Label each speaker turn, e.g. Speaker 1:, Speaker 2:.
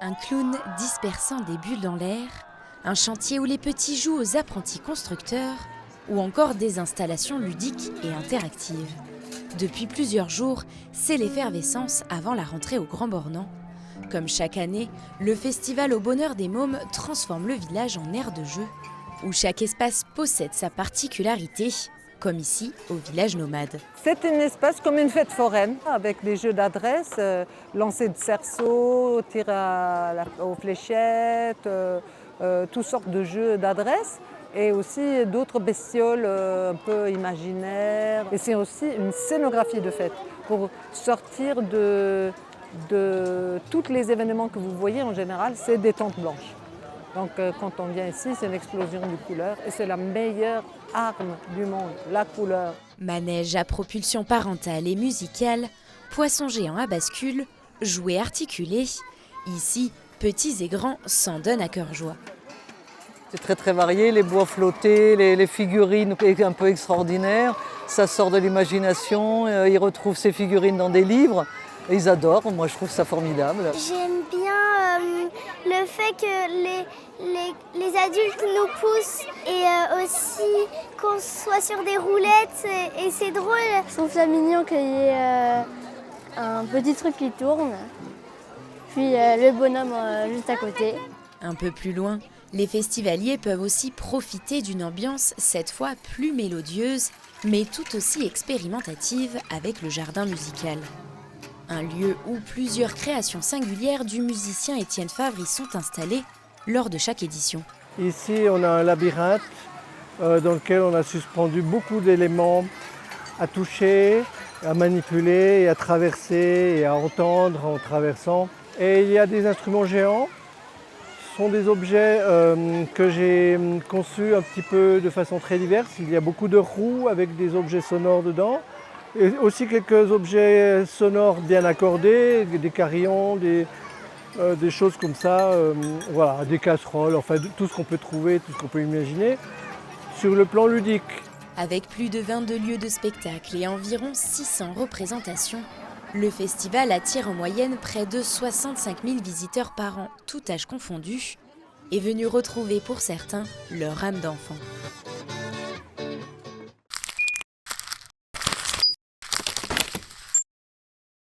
Speaker 1: Un clown dispersant des bulles dans l'air, un chantier où les petits jouent aux apprentis constructeurs, ou encore des installations ludiques et interactives. Depuis plusieurs jours, c'est l'effervescence avant la rentrée au Grand Bornand. Comme chaque année, le festival au bonheur des mômes transforme le village en aire de jeu, où chaque espace possède sa particularité, comme ici au village nomade.
Speaker 2: C'est un espace comme une fête foraine, avec des jeux d'adresse, lancer de cerceaux, tir aux fléchettes, toutes sortes de jeux d'adresse. Et aussi d'autres bestioles un peu imaginaires. Et c'est aussi une scénographie de fête pour sortir de tous les événements que vous voyez en général, c'est des tentes blanches. Donc quand on vient ici, c'est une explosion de couleurs et c'est la meilleure arme du monde, la couleur.
Speaker 1: Manège à propulsion parentale et musicale, poissons géants à bascule, jouets articulés. Ici, petits et grands s'en donnent à cœur joie.
Speaker 3: C'est très varié, les bois flottés, les figurines un peu extraordinaires. Ça sort de l'imagination, ils retrouvent ces figurines dans des livres. Et ils adorent, moi je trouve ça formidable.
Speaker 4: J'aime bien le fait que les adultes nous poussent et aussi qu'on soit sur des roulettes et c'est drôle.
Speaker 5: Je trouve ça mignon qu'il y ait un petit truc qui tourne, puis le bonhomme juste à côté.
Speaker 1: Un peu plus loin, les festivaliers peuvent aussi profiter d'une ambiance cette fois plus mélodieuse, mais tout aussi expérimentative avec le jardin musical. Un lieu où plusieurs créations singulières du musicien Étienne Favre y sont installées lors de chaque édition.
Speaker 6: Ici, on a un labyrinthe dans lequel on a suspendu beaucoup d'éléments à toucher, à manipuler et à traverser et à entendre en traversant. Et il y a des instruments géants. Ce sont des objets que j'ai conçus un petit peu de façon très diverse. Il y a beaucoup de roues avec des objets sonores dedans. Et aussi quelques objets sonores bien accordés, des carillons, des choses comme ça, voilà, des casseroles, enfin tout ce qu'on peut trouver, tout ce qu'on peut imaginer, sur le plan ludique.
Speaker 1: Avec plus de 22 lieux de spectacle et environ 600 représentations, le festival attire en moyenne près de 65 000 visiteurs par an, tout âge confondu, et venu retrouver pour certains leur âme d'enfant.